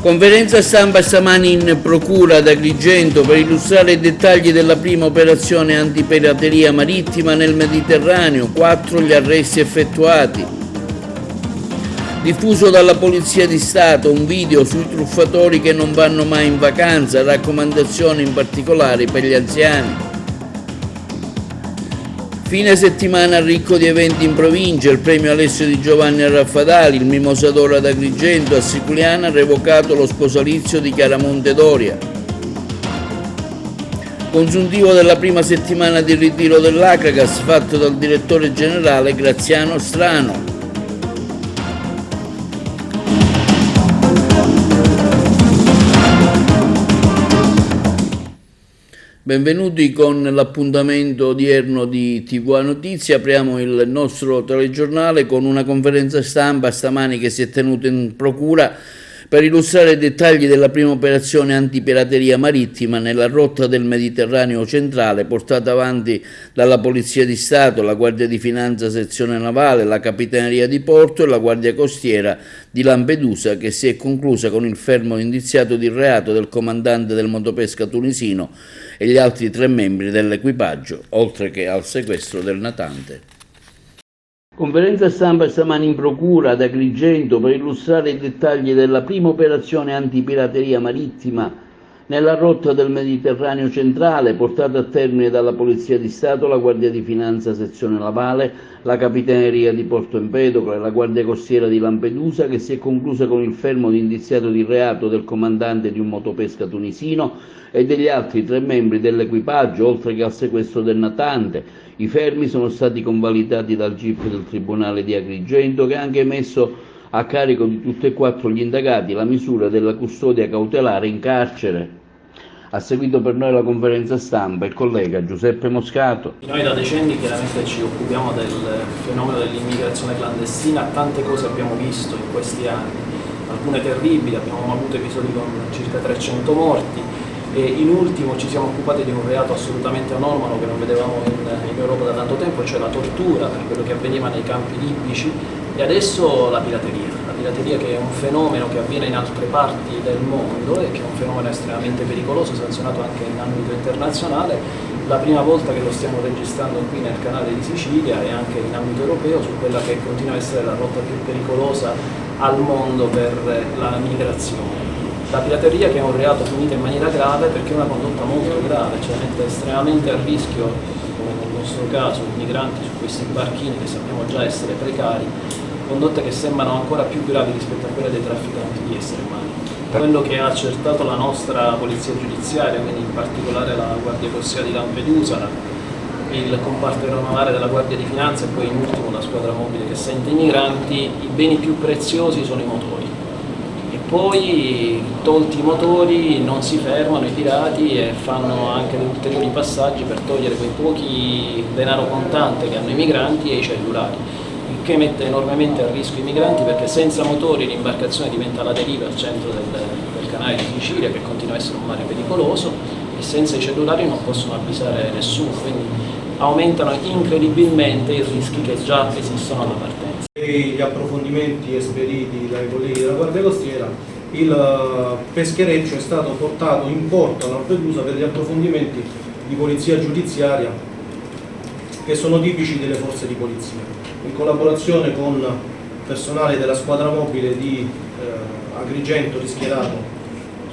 Conferenza stampa stamani in procura ad Agrigento per illustrare i dettagli della prima operazione antipirateria marittima nel Mediterraneo, 4 gli arresti effettuati. Diffuso dalla Polizia di Stato un video sui truffatori che non vanno mai in vacanza, raccomandazioni in particolare per gli anziani. Fine settimana ricco di eventi in provincia, il premio Alessio Di Giovanni a Raffadali, il Mimosa d'Oro ad Agrigento, a Siculiana ha revocato lo sposalizio di Chiaramonte Doria. Consuntivo della prima settimana di ritiro dell'Acragas fatto dal direttore generale Graziano Strano. Benvenuti con l'appuntamento odierno di TV Notizie. Apriamo il nostro telegiornale con una conferenza stampa stamani che si è tenuta in procura per illustrare i dettagli della prima operazione antipirateria marittima nella rotta del Mediterraneo centrale portata avanti dalla Polizia di Stato, la Guardia di Finanza sezione navale, la Capitaneria di Porto e la Guardia Costiera di Lampedusa, che si è conclusa con il fermo indiziato di reato del comandante del motopesca tunisino e gli altri 3 membri dell'equipaggio, oltre che al sequestro del natante. Conferenza stampa stamani in procura ad Agrigento per illustrare i dettagli della prima operazione antipirateria marittima nella rotta del Mediterraneo centrale, portata a termine dalla Polizia di Stato, la Guardia di Finanza sezione navale, la Capitaneria di Porto Empedocle e la Guardia Costiera di Lampedusa, che si è conclusa con il fermo di indiziato di reato del comandante di un motopesca tunisino e degli altri 3 membri dell'equipaggio, oltre che al sequestro del natante. I fermi sono stati convalidati dal GIP del Tribunale di Agrigento, che ha anche messo a carico di tutti e 4 gli indagati la misura della custodia cautelare in carcere. Ha seguito per noi la conferenza stampa il collega Giuseppe Moscato. Noi da decenni chiaramente ci occupiamo del fenomeno dell'immigrazione clandestina, tante cose abbiamo visto in questi anni, alcune terribili, abbiamo avuto episodi con circa 300 morti e in ultimo ci siamo occupati di un reato assolutamente anomalo che non vedevamo in Europa da tanto tempo, cioè la tortura, per quello che avveniva nei campi libici, e adesso la pirateria che è un fenomeno che avviene in altre parti del mondo e che è un fenomeno estremamente pericoloso, sanzionato anche in ambito internazionale. La prima volta che lo stiamo registrando qui nel canale di Sicilia e anche in ambito europeo su quella che continua a essere la rotta più pericolosa al mondo per la migrazione. La pirateria che è un reato punito in maniera grave perché è una condotta molto grave, cioè mette estremamente a rischio, come nel nostro caso, i migranti su questi barchini che sappiamo già essere precari, condotte che sembrano ancora più gravi rispetto a quelle dei trafficanti di esseri umani. Quello che ha accertato la nostra polizia giudiziaria, quindi in particolare la Guardia Costiera di Lampedusa, il comparto aeronavale della Guardia di Finanza e poi in ultimo la squadra mobile che sente i migranti, i beni più preziosi sono i motori. E poi, tolti i motori, non si fermano i pirati e fanno anche degli ulteriori passaggi per togliere quei pochi denaro contante che hanno i migranti e i cellulari, il che mette enormemente a rischio i migranti perché senza motori l'imbarcazione diventa la deriva al centro del canale di Sicilia, che continua a essere un mare pericoloso, e senza i cellulari non possono avvisare nessuno, quindi aumentano incredibilmente i rischi che già esistono alla partenza. Gli approfondimenti esperiti dai colleghi della Guardia Costiera, il peschereccio è stato portato in porto a Lampedusa per gli approfondimenti di polizia giudiziaria che sono tipici delle forze di polizia. In collaborazione con personale della squadra mobile di Agrigento rischierato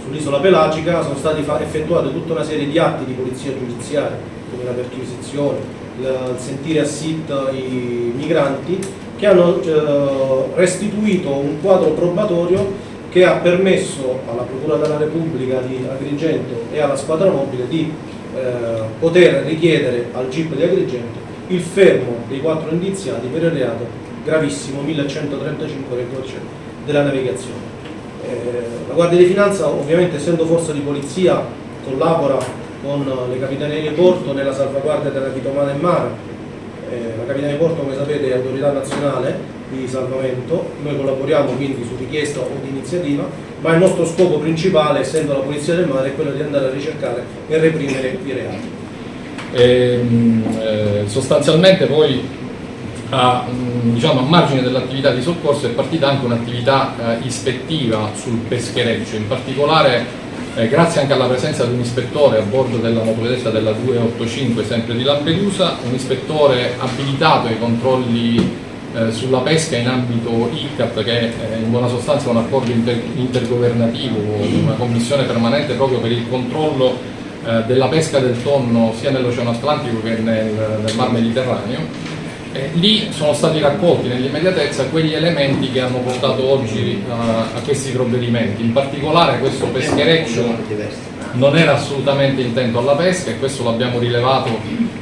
sull'isola pelagica sono stati effettuate tutta una serie di atti di polizia giudiziaria, come la perquisizione, il sentire a sit i migranti, che hanno restituito un quadro probatorio che ha permesso alla Procura della Repubblica di Agrigento e alla squadra mobile di poter richiedere al GIP di Agrigento il fermo dei 4 indiziati per il reato gravissimo 1135 del codice della navigazione. La Guardia di Finanza, ovviamente essendo forza di polizia, collabora con le Capitanerie di Porto nella salvaguardia della vita umana in mare. La Capitaneria di Porto, come sapete, è autorità nazionale di salvamento, noi collaboriamo quindi su richiesta o di iniziativa, ma il nostro scopo principale, essendo la Polizia del Mare, è quello di andare a ricercare e reprimere i reati. Sostanzialmente poi diciamo, a margine dell'attività di soccorso è partita anche un'attività ispettiva sul peschereccio, in particolare grazie anche alla presenza di un ispettore a bordo della motovedetta della 285 sempre di Lampedusa, un ispettore abilitato ai controlli sulla pesca in ambito ICCAT, che è in buona sostanza un accordo intergovernativo, una commissione permanente proprio per il controllo della pesca del tonno sia nell'Oceano Atlantico che nel Mar Mediterraneo. Lì sono stati raccolti nell'immediatezza quegli elementi che hanno portato oggi a questi provvedimenti. In particolare questo peschereccio non era assolutamente intento alla pesca, e questo l'abbiamo rilevato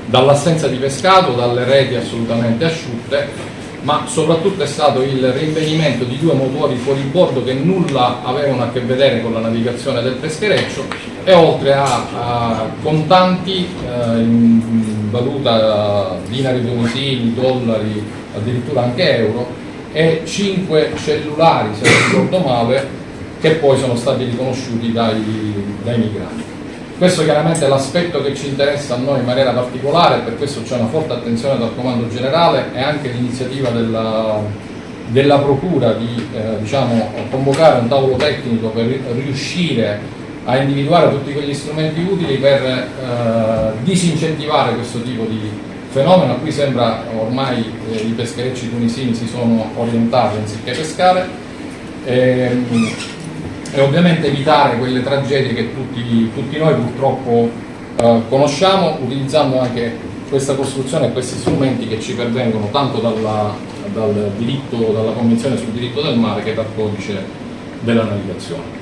dall'assenza di pescato, dalle reti assolutamente asciutte, ma soprattutto è stato il rinvenimento di 2 motori fuoribordo che nulla avevano a che vedere con la navigazione del peschereccio, e oltre a contanti in valuta dinari tunisini, dollari, addirittura anche euro, e 5 cellulari, se non ricordo male, che poi sono stati riconosciuti dai migranti. Questo chiaramente è l'aspetto che ci interessa a noi in maniera particolare, per questo c'è una forte attenzione dal Comando Generale e anche l'iniziativa della Procura di diciamo, convocare un tavolo tecnico per riuscire a individuare tutti quegli strumenti utili per disincentivare questo tipo di fenomeno, a cui sembra ormai i pescherecci tunisini si sono orientati anziché pescare. E ovviamente evitare quelle tragedie che tutti noi purtroppo conosciamo, utilizzando anche questa costruzione e questi strumenti che ci pervengono tanto dalla Convenzione sul diritto del mare che dal codice della navigazione.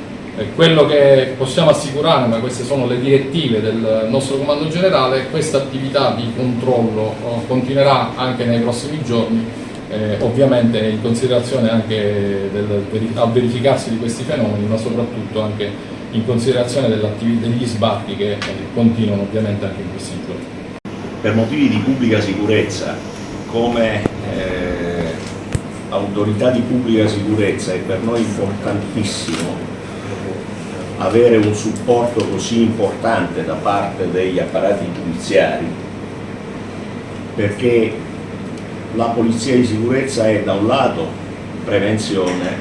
Quello che possiamo assicurare, ma queste sono le direttive del nostro Comando Generale, questa attività di controllo continuerà anche nei prossimi giorni, ovviamente in considerazione anche al verificarsi di questi fenomeni, ma soprattutto anche in considerazione degli sbarchi che continuano ovviamente anche in questi giorni. Per motivi di pubblica sicurezza, come autorità di pubblica sicurezza, è per noi importantissimo avere un supporto così importante da parte degli apparati giudiziari, perché la polizia di sicurezza è da un lato prevenzione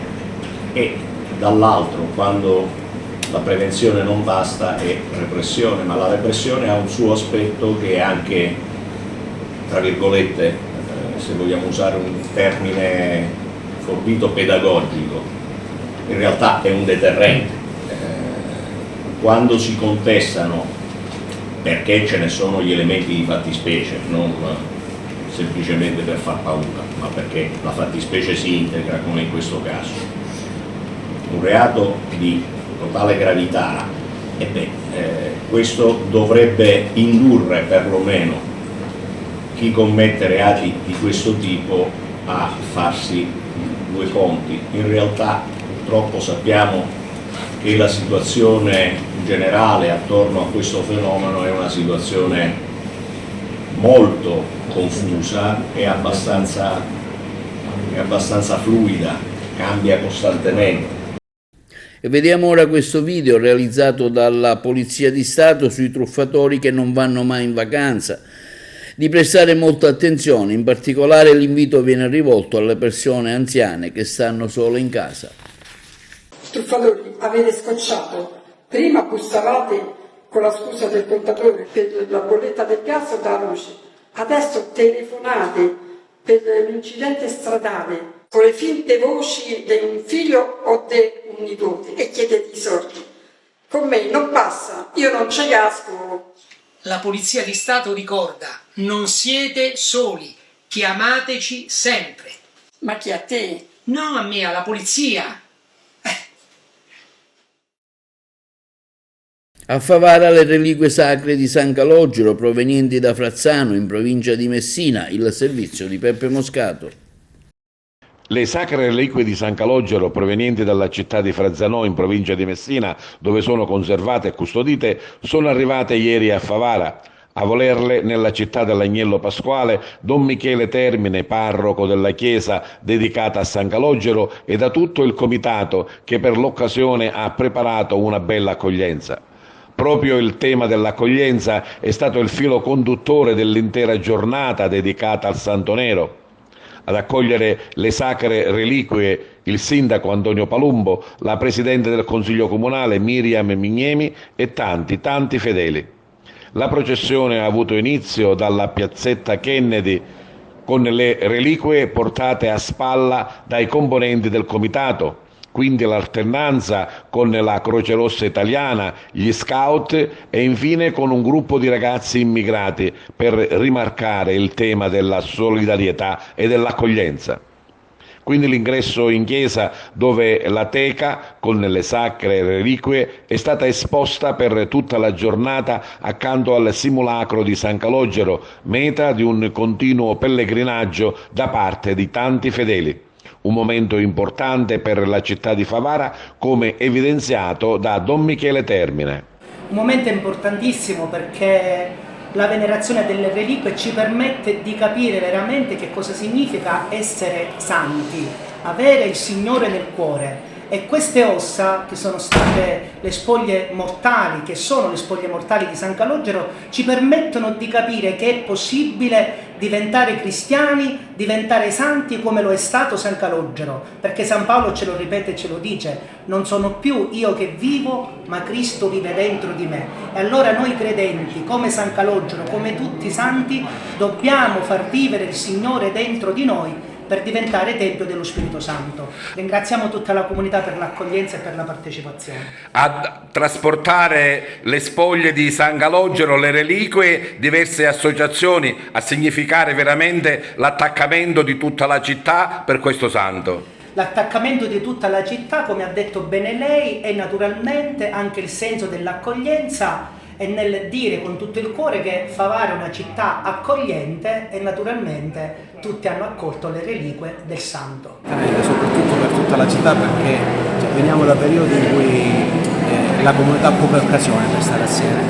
e dall'altro, quando la prevenzione non basta, è repressione, ma la repressione ha un suo aspetto che è anche, tra virgolette, se vogliamo usare un termine forbito, pedagogico. In realtà è un deterrente. Quando si contestano, perché ce ne sono gli elementi di fattispecie, non semplicemente per far paura, ma perché la fattispecie si integra, come in questo caso, un reato di totale gravità, questo dovrebbe indurre perlomeno chi commette reati di questo tipo a farsi 2 conti. In realtà purtroppo sappiamo che la situazione generale attorno a questo fenomeno è una situazione molto confusa e abbastanza fluida, cambia costantemente. E vediamo ora questo video realizzato dalla Polizia di Stato sui truffatori che non vanno mai in vacanza. Di prestare molta attenzione, in particolare l'invito viene rivolto alle persone anziane che stanno solo in casa. Truffatori, avete scocciato. Prima bussavate con la scusa del contatore per la bolletta del gas o della luce. Adesso telefonate per l'incidente stradale con le finte voci di un figlio o di un nipote e chiedete i soldi. Con me non passa, io non ci casco. La Polizia di Stato ricorda, non siete soli, chiamateci sempre. Ma chi a te? No, a me, alla polizia. A Favara le reliquie sacre di San Calogero provenienti da Frazzano in provincia di Messina, il servizio di Peppe Moscato. Le sacre reliquie di San Calogero provenienti dalla città di Frazzano in provincia di Messina, dove sono conservate e custodite, sono arrivate ieri a Favara. A volerle nella città dell'Agnello Pasquale, Don Michele Termine, parroco della chiesa dedicata a San Calogero, e da tutto il comitato che per l'occasione ha preparato una bella accoglienza. Proprio il tema dell'accoglienza è stato il filo conduttore dell'intera giornata dedicata al Santo Nero. Ad accogliere le sacre reliquie il sindaco Antonio Palumbo, la presidente del Consiglio Comunale Miriam Mignemi e tanti fedeli. La processione ha avuto inizio dalla piazzetta Kennedy con le reliquie portate a spalla dai componenti del comitato, quindi l'alternanza con la Croce Rossa Italiana, gli scout e infine con un gruppo di ragazzi immigrati per rimarcare il tema della solidarietà e dell'accoglienza. Quindi l'ingresso in chiesa, dove la teca con le sacre reliquie è stata esposta per tutta la giornata accanto al simulacro di San Calogero, meta di un continuo pellegrinaggio da parte di tanti fedeli. Un momento importante per la città di Favara, come evidenziato da Don Michele Termine. Un momento importantissimo perché la venerazione delle reliquie ci permette di capire veramente che cosa significa essere santi, avere il Signore nel cuore. E queste ossa, che sono state le spoglie mortali, che sono le spoglie mortali di San Calogero, ci permettono di capire che è possibile diventare cristiani, diventare santi come lo è stato San Calogero, perché San Paolo ce lo ripete e ce lo dice: non sono più io che vivo, ma Cristo vive dentro di me. E allora noi credenti, come San Calogero, come tutti i santi, dobbiamo far vivere il Signore dentro di noi per diventare Tempio dello Spirito Santo. Ringraziamo tutta la comunità per l'accoglienza e per la partecipazione. A trasportare le spoglie di San Calogero, le reliquie, diverse associazioni, a significare veramente l'attaccamento di tutta la città per questo santo. L'attaccamento di tutta la città, come ha detto bene lei, è naturalmente anche il senso dell'accoglienza e nel dire con tutto il cuore che Favara è una città accogliente e naturalmente tutti hanno accolto le reliquie del santo. Soprattutto per tutta la città, perché veniamo da periodi in cui la comunità ha poca occasione per stare assieme.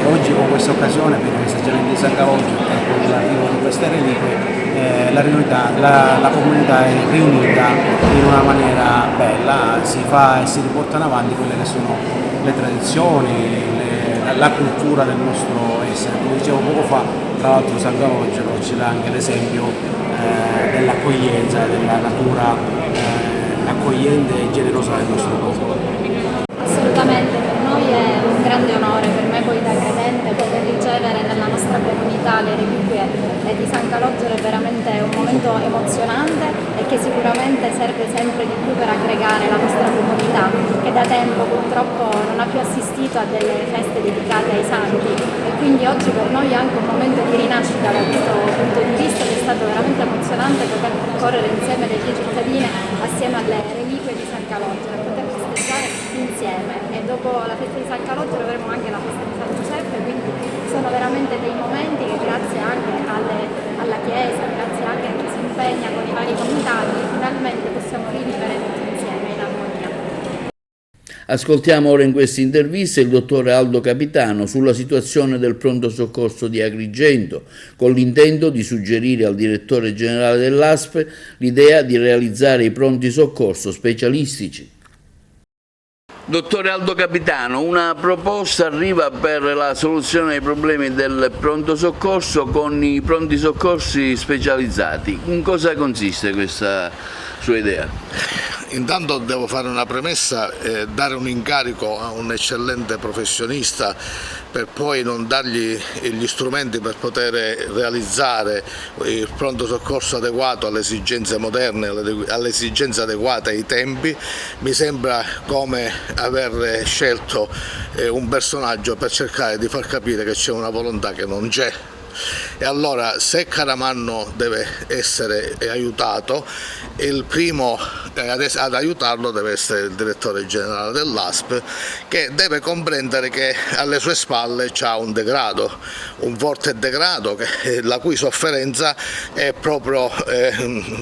E oggi con questa occasione, per i festeggiamenti di San Calogero e con l'arrivo di queste reliquie, la comunità è riunita in una maniera bella, si fa e si riportano avanti quelle che sono le tradizioni, la cultura del nostro essere. Come dicevo poco fa, tra l'altro San Calogero ci dà anche l'esempio dell'accoglienza, della natura accogliente e generosa del nostro popolo. Assolutamente, per noi è un grande onore, per me poi da credente, poter ricevere nella nostra comunità le reliquie di San Calogero. È veramente un momento emozionante e che sicuramente serve sempre di più per aggregare la nostra comunità, che da tempo purtroppo non ha più assistito a delle feste dedicate ai santi, e quindi oggi per noi è anche un momento di rinascita da questo punto di vista, ed è stato veramente emozionante poter correre insieme le vie cittadine assieme alle reliquie di San Calogero, poter festeggiare insieme. E dopo la festa di San Calogero avremo anche la festa di San Giuseppe, quindi sono veramente dei momenti che grazie anche alla Chiesa, grazie anche a chi si impegna con i vari comitati, finalmente possiamo rivivere tutti insieme in armonia. Ascoltiamo ora in questa intervista il dottore Aldo Capitano sulla situazione del pronto soccorso di Agrigento, con l'intento di suggerire al direttore generale dell'ASP l'idea di realizzare i pronti soccorso specialistici. Dottore Aldo Capitano, una proposta arriva per la soluzione dei problemi del pronto soccorso con i pronti soccorsi specializzati. In cosa consiste questa sua idea? Intanto devo fare una premessa, dare un incarico a un eccellente professionista per poi non dargli gli strumenti per poter realizzare il pronto soccorso adeguato alle esigenze moderne, alle esigenze adeguate ai tempi. Mi sembra come aver scelto un personaggio per cercare di far capire che c'è una volontà che non c'è. E allora, se Caramanno deve essere aiutato, il primo ad aiutarlo deve essere il direttore generale dell'ASP, che deve comprendere che alle sue spalle c'ha un degrado, un forte degrado, la cui sofferenza è proprio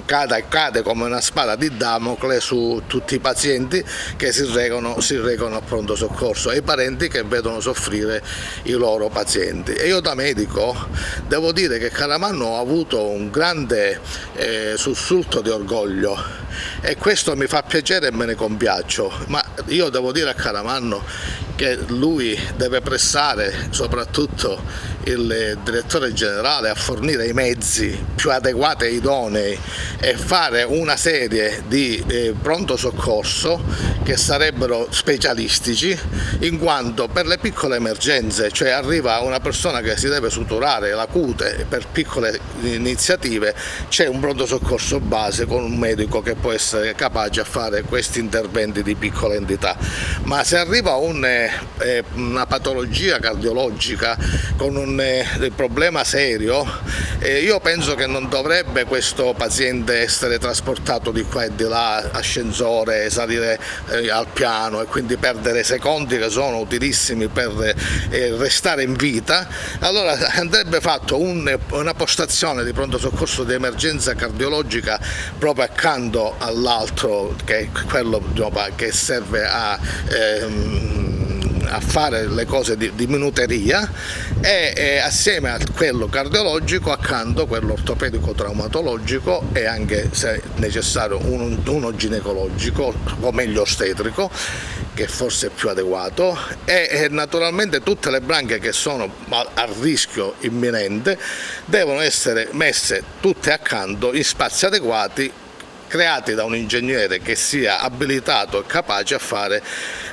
cade come una spada di Damocle su tutti i pazienti che si recano al pronto soccorso e i parenti che vedono soffrire i loro pazienti. E io da medico devo dire che Caramanno ha avuto un grande sussulto di orgoglio e questo mi fa piacere e me ne compiaccio, ma io devo dire a Caramanno che lui deve pressare soprattutto il direttore generale a fornire i mezzi più adeguati e idonei e fare una serie di pronto soccorso che sarebbero specialistici, in quanto per le piccole emergenze, cioè arriva una persona che si deve suturare la cute per piccole iniziative, c'è un pronto soccorso base con un medico che può essere capace a fare questi interventi di piccola entità. Ma se arriva una patologia cardiologica con un problema serio, io penso che non dovrebbe questo paziente essere trasportato di qua e di là, ascensore, salire al piano e quindi perdere secondi che sono utilissimi per restare in vita. Allora andrebbe fatto una postazione di pronto soccorso di emergenza cardiologica proprio accanto all'altro, che è quello che serve a fare le cose di minuteria, e assieme a quello cardiologico accanto quello ortopedico traumatologico e anche, se necessario, uno ginecologico o meglio ostetrico, che forse è più adeguato, e naturalmente tutte le branche che sono a rischio imminente devono essere messe tutte accanto in spazi adeguati, creati da un ingegnere che sia abilitato e capace a fare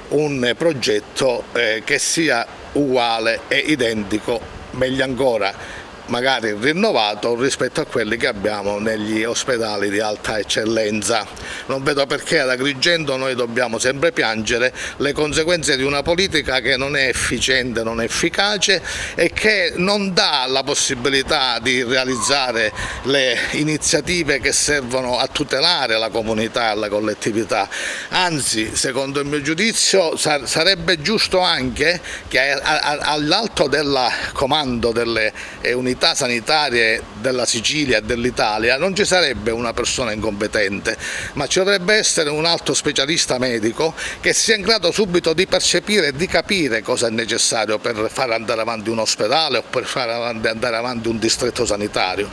un progetto che sia uguale e identico, meglio ancora magari rinnovato rispetto a quelli che abbiamo negli ospedali di alta eccellenza. Non vedo perché ad Agrigento noi dobbiamo sempre piangere le conseguenze di una politica che non è efficiente, non è efficace e che non dà la possibilità di realizzare le iniziative che servono a tutelare la comunità e la collettività. Anzi, secondo il mio giudizio, sarebbe giusto anche che all'alto del comando delle unità sanitarie della Sicilia e dell'Italia non ci sarebbe una persona incompetente, ma ci dovrebbe essere un alto specialista medico che sia in grado subito di percepire e di capire cosa è necessario per far andare avanti un ospedale o per far andare avanti un distretto sanitario.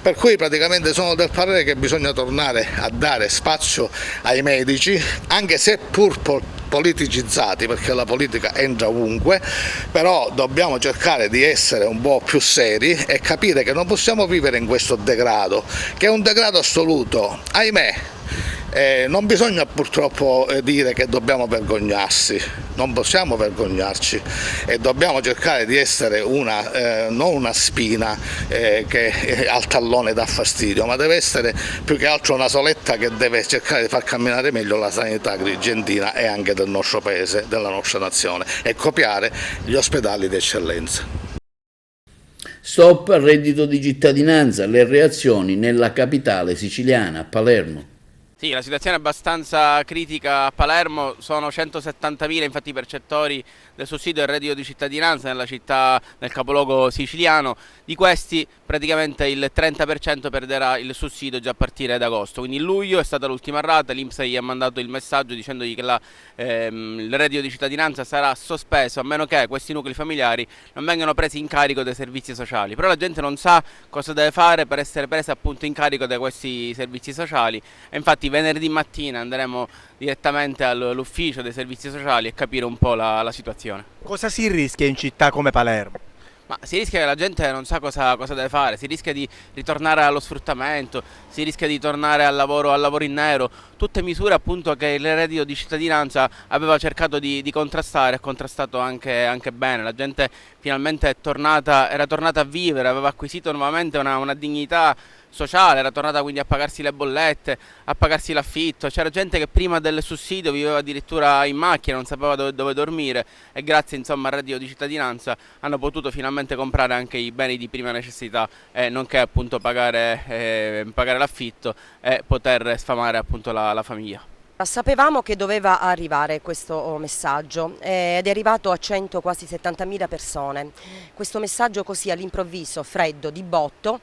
Per cui praticamente sono del parere che bisogna tornare a dare spazio ai medici, anche se pur politicizzati, perché la politica entra ovunque, però dobbiamo cercare di essere un po' più seri e capire che non possiamo vivere in questo degrado, che è un degrado assoluto, ahimè. Non bisogna purtroppo dire che dobbiamo vergognarsi, non possiamo vergognarci e dobbiamo cercare di essere non una spina che al tallone dà fastidio, ma deve essere più che altro una soletta che deve cercare di far camminare meglio la sanità agrigentina e anche del nostro paese, della nostra nazione, e copiare gli ospedali di eccellenza. Stop al reddito di cittadinanza, le reazioni nella capitale siciliana, a Palermo. Sì, la situazione è abbastanza critica a Palermo, sono 170.000 infatti i percettori del sussidio del reddito di cittadinanza nella città, nel capoluogo siciliano. Di questi praticamente il 30% perderà il sussidio già a partire da agosto, quindi in luglio è stata l'ultima rata, l'INPS gli ha mandato il messaggio dicendogli che il reddito di cittadinanza sarà sospeso a meno che questi nuclei familiari non vengano presi in carico dai servizi sociali. Però la gente non sa cosa deve fare per essere presa appunto in carico da questi servizi sociali e infatti venerdì mattina andremo direttamente all'ufficio dei servizi sociali e capire un po' la situazione. Cosa si rischia in città come Palermo? Ma si rischia che la gente non sa cosa deve fare, si rischia di ritornare allo sfruttamento, si rischia di tornare al lavoro in nero, tutte misure appunto che il reddito di cittadinanza aveva cercato di contrastare, ha contrastato anche bene. La gente finalmente era tornata a vivere, aveva acquisito nuovamente una dignità sociale, era tornata quindi a pagarsi le bollette, a pagarsi l'affitto. C'era gente che prima del sussidio viveva addirittura in macchina, non sapeva dove dormire e grazie insomma al reddito di cittadinanza hanno potuto finalmente comprare anche i beni di prima necessità nonché appunto pagare l'affitto e poter sfamare appunto la famiglia. Sapevamo che doveva arrivare questo messaggio ed è arrivato a quasi 70.000 persone. Questo messaggio così all'improvviso, freddo, di botto,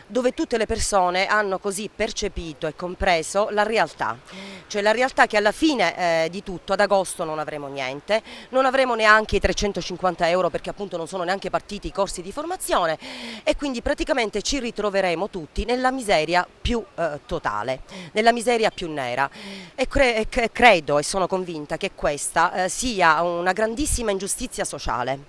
dove tutte le persone hanno così percepito e compreso la realtà, cioè la realtà che alla fine di tutto ad agosto non avremo niente, non avremo neanche i 350 euro perché appunto non sono neanche partiti i corsi di formazione e quindi praticamente ci ritroveremo tutti nella miseria più totale, nella miseria più nera e credo e sono convinta che questa sia una grandissima ingiustizia sociale,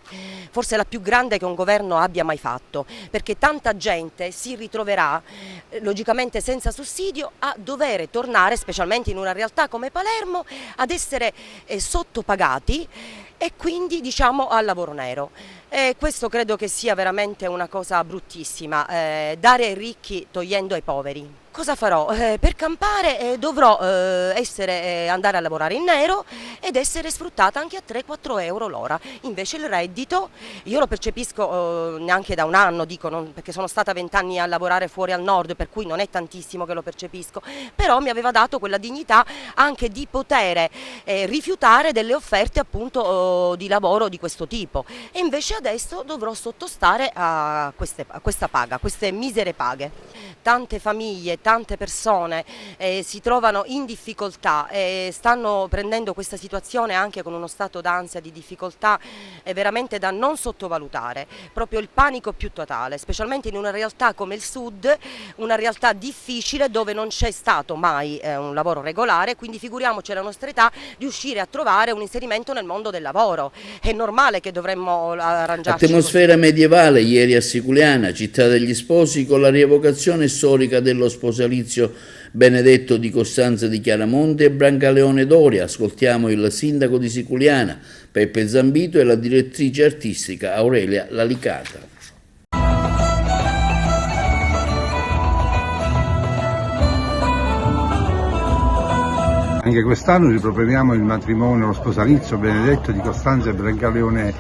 forse la più grande che un governo abbia mai fatto, perché tanta gente si ritroverà logicamente senza sussidio a dover tornare, specialmente in una realtà come Palermo, ad essere sottopagati e quindi diciamo al lavoro nero. Questo credo che sia veramente una cosa bruttissima, dare ai ricchi togliendo ai poveri. Cosa farò? Per campare dovrò andare a lavorare in nero ed essere sfruttata anche a 3-4 euro l'ora. Invece il reddito, io lo percepisco neanche da un anno, dico, perché sono stata 20 anni a lavorare fuori al nord, per cui non è tantissimo che lo percepisco, però mi aveva dato quella dignità anche di poter rifiutare delle offerte appunto di lavoro di questo tipo. E invece adesso dovrò sottostare a questa paga, queste misere paghe. Tante famiglie, tante persone si trovano in difficoltà e stanno prendendo questa situazione anche con uno stato d'ansia, di difficoltà veramente da non sottovalutare, proprio il panico più totale, specialmente in una realtà come il Sud, una realtà difficile dove non c'è stato mai un lavoro regolare, quindi figuriamoci alla nostra età riuscire a trovare un inserimento nel mondo del lavoro. È normale che dovremmo arrangiarci. Atmosfera medievale ieri a Siculiana, città degli sposi, con la rievocazione storica dello sposalizio benedetto di Costanza di Chiaramonte e Brancaleone Doria. Ascoltiamo il sindaco di Siculiana, Peppe Zambito, e la direttrice artistica Aurelia Lalicata. Anche quest'anno riproponiamo il matrimonio, lo sposalizio benedetto di Costanza e Brancaleone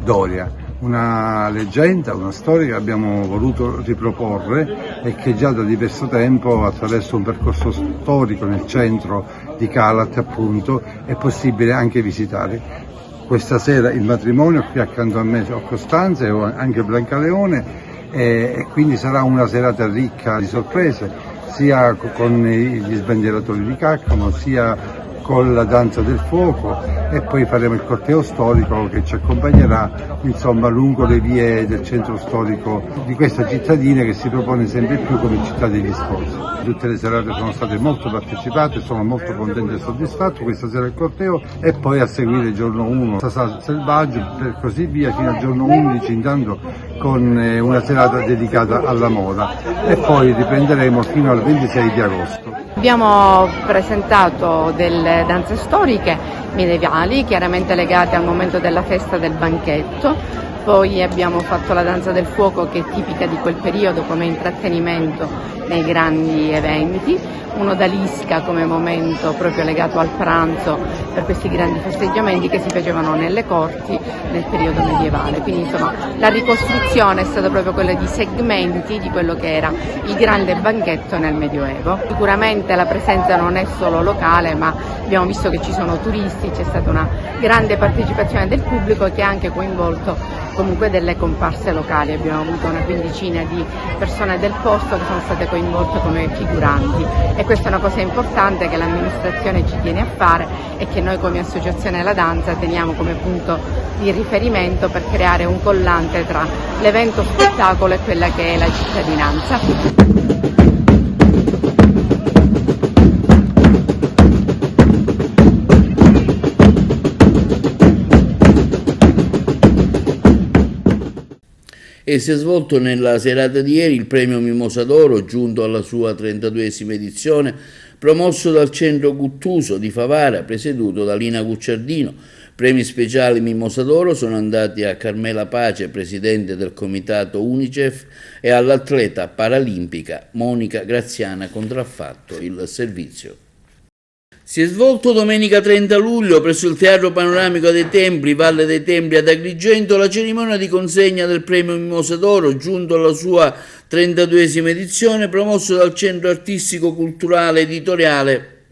Doria. Una leggenda, una storia che abbiamo voluto riproporre e che già da diverso tempo, attraverso un percorso storico nel centro di Calat appunto, è possibile anche visitare. Questa sera il matrimonio, qui accanto a me ho Costanza e ho anche Brancaleone e quindi sarà una serata ricca di sorprese, sia con gli sbandieratori di Caccamo, sia con la danza del fuoco e poi faremo il corteo storico che ci accompagnerà insomma lungo le vie del centro storico di questa cittadina che si propone sempre più come città degli sposi. Tutte le serate sono state molto partecipate, sono molto contento e soddisfatto. Questa sera il corteo e poi a seguire il giorno 1 Sasà Selvaggio e così via fino al giorno 11, intanto con una serata dedicata alla moda e poi riprenderemo fino al 26 di agosto. Abbiamo presentato delle danze storiche medievali, chiaramente legate al momento della festa del banchetto, poi abbiamo fatto la danza del fuoco che è tipica di quel periodo come intrattenimento nei grandi eventi, un odalisca come momento proprio legato al pranzo per questi grandi festeggiamenti che si facevano nelle corti nel periodo medievale. Quindi insomma la ricostruzione è stata proprio quella di segmenti di quello che era il grande banchetto nel Medioevo. Sicuramente la presenza non è solo locale, ma abbiamo visto che ci sono turisti, c'è stata una grande partecipazione del pubblico che ha anche coinvolto comunque delle comparse locali. Abbiamo avuto una quindicina di persone del posto che sono state coinvolte come figuranti e questa è una cosa importante che l'amministrazione ci tiene a fare e che noi come Associazione La Danza teniamo come punto di riferimento per creare un collante tra l'evento spettacolo e quella che è la cittadinanza. E si è svolto nella serata di ieri il premio Mimosa d'Oro, giunto alla sua 32esima edizione, promosso dal Centro Guttuso di Favara, presieduto da Lina Gucciardino. Premi speciali Mimosa d'Oro sono andati a Carmela Pace, presidente del comitato Unicef, e all'atleta paralimpica Monica Graziana, contraffatto il servizio. Si è svolto domenica 30 luglio presso il Teatro Panoramico dei Templi, Valle dei Templi ad Agrigento, la cerimonia di consegna del premio Mimosa d'Oro, giunto alla sua 32esima edizione, promosso dal Centro Artistico Culturale Editoriale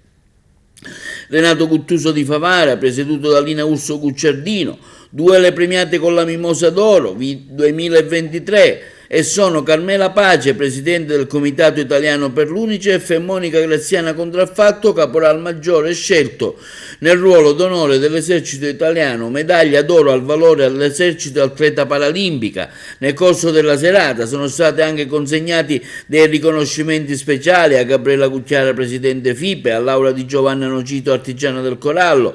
Renato Guttuso di Favara, presieduto da Lina Urso Gucciardino. Due le premiate con la Mimosa d'Oro 2023, e sono Carmela Pace, presidente del Comitato Italiano per l'Unicef, e Monica Graziana Contraffatto, caporal maggiore scelto nel ruolo d'onore dell'esercito italiano, medaglia d'oro al valore all'esercito e atleta paralimpica. Nel corso della serata sono stati anche consegnati dei riconoscimenti speciali a Gabriela Cucchiara, presidente FIPE, a Laura Di Giovanna Nocito, artigiana del corallo,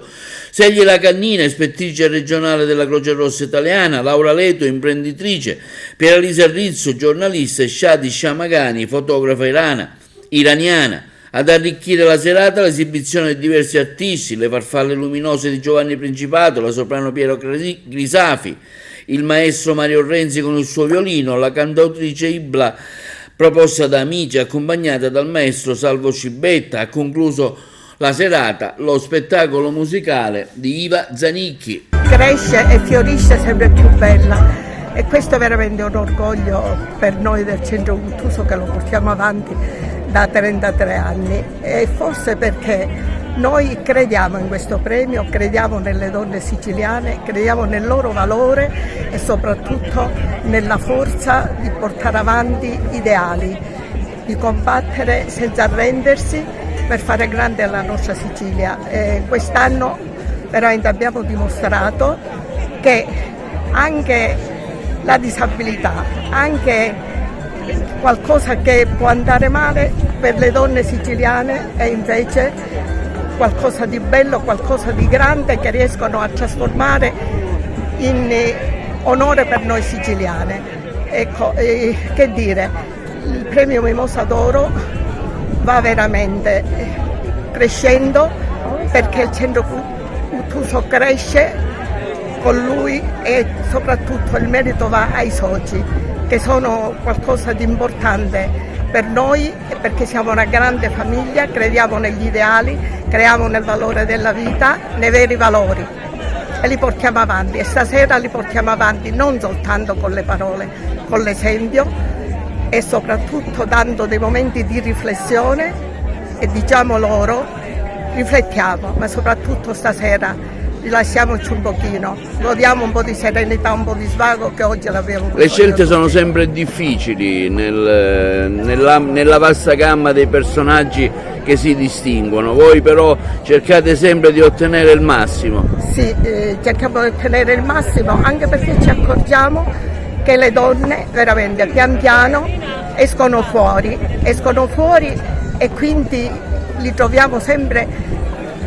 Segliela Cannina, ispettrice regionale della Croce Rossa Italiana, Laura Leto, imprenditrice, Pieralisa Rizzo, giornalista, e Shadi Shamagani, fotografa iraniana. Ad arricchire la serata l'esibizione di diversi artisti, le farfalle luminose di Giovanni Principato, la soprano Piero Grisafi, il maestro Mario Renzi con il suo violino, la cantautrice Ibla, proposta da Amici, accompagnata dal maestro Salvo Cibetta. Ha concluso la serata lo spettacolo musicale di Iva Zanicchi. Cresce e fiorisce sempre più bella, e questo è veramente un orgoglio per noi del Centro Guttuso, che lo portiamo avanti da 33 anni, e forse perché noi crediamo in questo premio, crediamo nelle donne siciliane, crediamo nel loro valore e soprattutto nella forza di portare avanti ideali, di combattere senza arrendersi per fare grande la nostra Sicilia. Quest'anno veramente abbiamo dimostrato che anche la disabilità, anche qualcosa che può andare male per le donne siciliane, è invece qualcosa di bello, qualcosa di grande, che riescono a trasformare in onore per noi siciliane. Ecco, che dire, il premio Mimosa d'Oro va veramente crescendo, perché il Centro Guttuso cresce con lui, e soprattutto il merito va ai soci, che sono qualcosa di importante per noi, perché siamo una grande famiglia, crediamo negli ideali, crediamo nel valore della vita, nei veri valori, e li portiamo avanti, e stasera li portiamo avanti non soltanto con le parole, con l'esempio, e soprattutto dando dei momenti di riflessione, e diciamo loro, riflettiamo, ma soprattutto stasera rilassiamoci un pochino, godiamo un po' di serenità, un po' di svago che oggi l'abbiamo. Le scelte sono sempre difficili nella vasta gamma dei personaggi che si distinguono, voi però cercate sempre di ottenere il massimo. Sì, cerchiamo di ottenere il massimo, anche perché ci accorgiamo che le donne veramente pian piano escono fuori, e quindi li troviamo sempre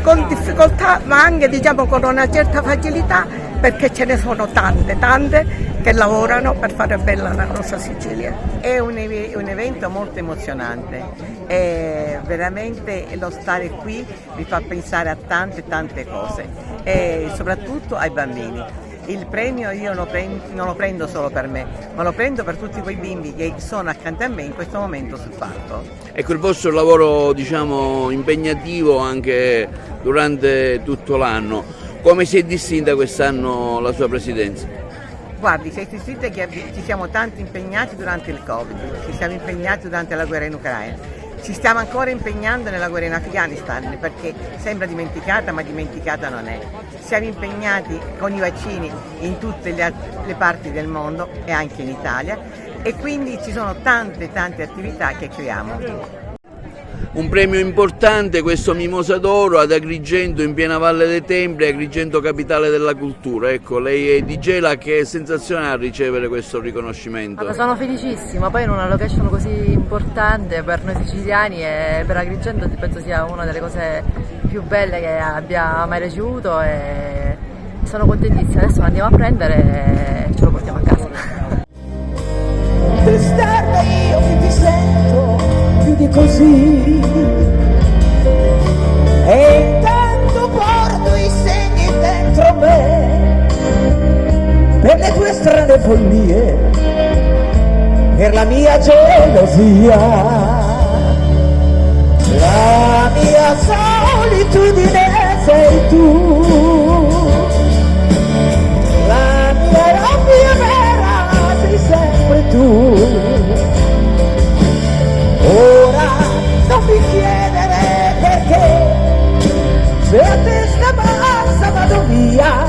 con difficoltà, ma anche diciamo con una certa facilità, perché ce ne sono tante che lavorano per fare bella la nostra Sicilia. È un evento molto emozionante, e veramente lo stare qui mi fa pensare a tante cose, e soprattutto ai bambini. Il premio io non lo prendo solo per me, ma lo prendo per tutti quei bimbi che sono accanto a me in questo momento sul palco. Ecco, il vostro lavoro, diciamo, impegnativo anche durante tutto l'anno. Come si è distinta quest'anno la sua presidenza? Guardi, si è distinta che ci siamo tanto impegnati durante il Covid, ci siamo impegnati durante la guerra in Ucraina. Ci stiamo ancora impegnando nella guerra in Afghanistan, perché sembra dimenticata, ma dimenticata non è. Siamo impegnati con i vaccini in tutte le parti del mondo e anche in Italia, e quindi ci sono tante attività che creiamo. Un premio importante questo Mimosa d'Oro ad Agrigento, in piena Valle dei Templi, Agrigento capitale della cultura. Ecco, lei è di Gela, che sensazione ha a ricevere questo riconoscimento? Sono felicissima, poi in una location così importante per noi siciliani e per Agrigento penso sia una delle cose più belle che abbia mai ricevuto, e sono contentissima. Adesso lo andiamo a prendere e ce lo portiamo a casa. Testarda io che ti sento più di così, e intanto porto i segni dentro me per le tue strane follie, per la mia gelosia, la mia solitudine sei tu, la mia rabbia vera sei sempre tu. Ora non mi chiedere perché, se a testa bassa vado via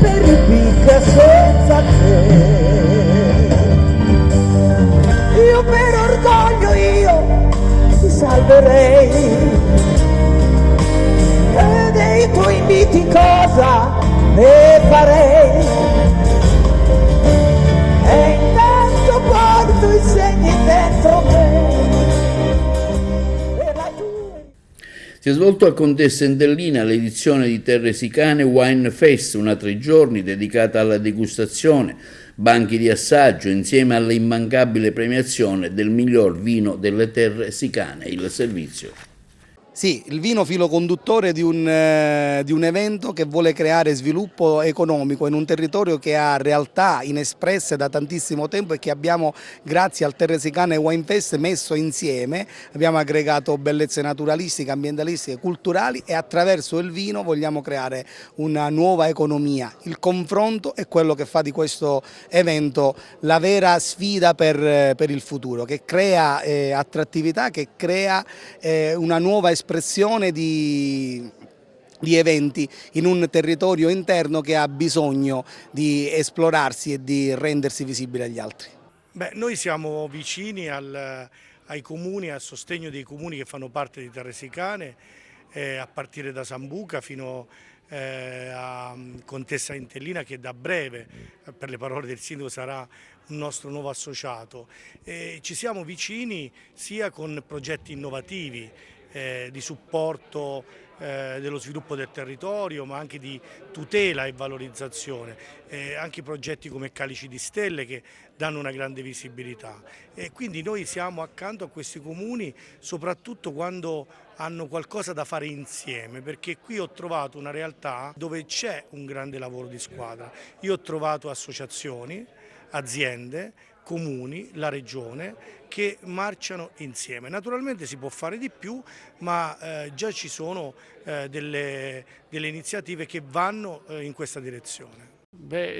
per il picca senza te. salverei. E dei tuoi inviti cosa ne farei? E intanto porto i segni dentro me. Si è svolto a Contessa Entellina l'edizione di Terre Sicane Wine Fest, una 3 giorni dedicata alla degustazione, banchi di assaggio, insieme all'immancabile premiazione del miglior vino delle Terre Sicane, il servizio. Sì, il vino filo conduttore di un evento che vuole creare sviluppo economico in un territorio che ha realtà inespresse da tantissimo tempo e che abbiamo, grazie al Terre Sicane Wine Fest, messo insieme. Abbiamo aggregato bellezze naturalistiche, ambientalistiche, culturali e attraverso il vino vogliamo creare una nuova economia. Il confronto è quello che fa di questo evento la vera sfida per il futuro, che crea attrattività, che crea una nuova espressione di eventi in un territorio interno che ha bisogno di esplorarsi e di rendersi visibile agli altri. Beh, noi siamo vicini ai comuni, al sostegno dei comuni che fanno parte di Terre Sicane, a partire da Sambuca fino a Contessa Entellina, che da breve, per le parole del sindaco, sarà un nostro nuovo associato. Ci siamo vicini sia con progetti innovativi, di supporto dello sviluppo del territorio, ma anche di tutela e valorizzazione, anche progetti come Calici di Stelle che danno una grande visibilità. E quindi noi siamo accanto a questi comuni soprattutto quando hanno qualcosa da fare insieme, perché qui ho trovato una realtà dove c'è un grande lavoro di squadra. Io ho trovato associazioni, aziende, comuni, la regione che marciano insieme. Naturalmente si può fare di più, ma già ci sono delle iniziative che vanno in questa direzione. Beh,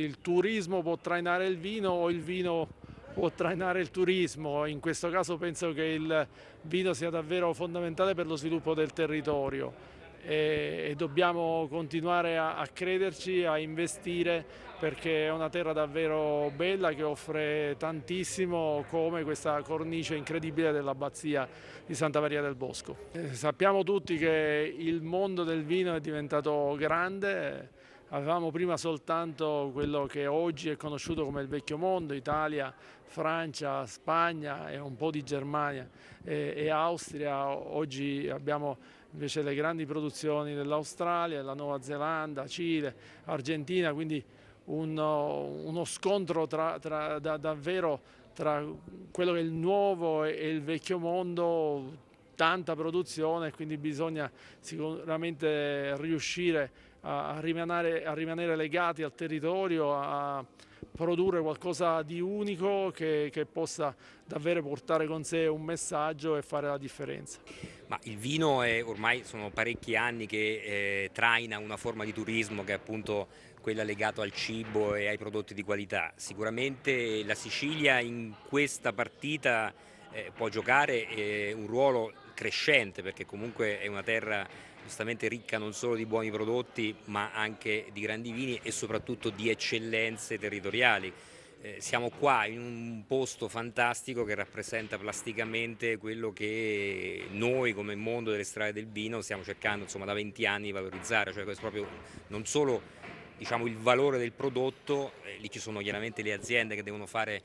il turismo può trainare il vino o il vino può trainare il turismo. In questo caso penso che il vino sia davvero fondamentale per lo sviluppo del territorio e dobbiamo continuare a crederci, a investire, perché è una terra davvero bella che offre tantissimo, come questa cornice incredibile dell'abbazia di Santa Maria del Bosco. Sappiamo tutti che il mondo del vino è diventato grande. Avevamo prima soltanto quello che oggi è conosciuto come il vecchio mondo, Italia, Francia, Spagna e un po' di Germania e Austria. Oggi abbiamo invece le grandi produzioni dell'Australia, della Nuova Zelanda, Cile, Argentina, quindi uno scontro davvero tra quello che è il nuovo e il vecchio mondo, tanta produzione, quindi bisogna sicuramente riuscire a rimanere legati al territorio, a produrre qualcosa di unico che possa davvero portare con sé un messaggio e fare la differenza. Ma il vino ormai sono parecchi anni che traina una forma di turismo che è appunto quella legata al cibo e ai prodotti di qualità. Sicuramente la Sicilia in questa partita può giocare un ruolo crescente, perché comunque è una terra giustamente ricca non solo di buoni prodotti ma anche di grandi vini e soprattutto di eccellenze territoriali. Siamo qua in un posto fantastico che rappresenta plasticamente quello che noi come mondo delle strade del vino stiamo cercando da 20 anni di valorizzare, cioè questo proprio non solo il valore del prodotto, lì ci sono chiaramente le aziende che devono fare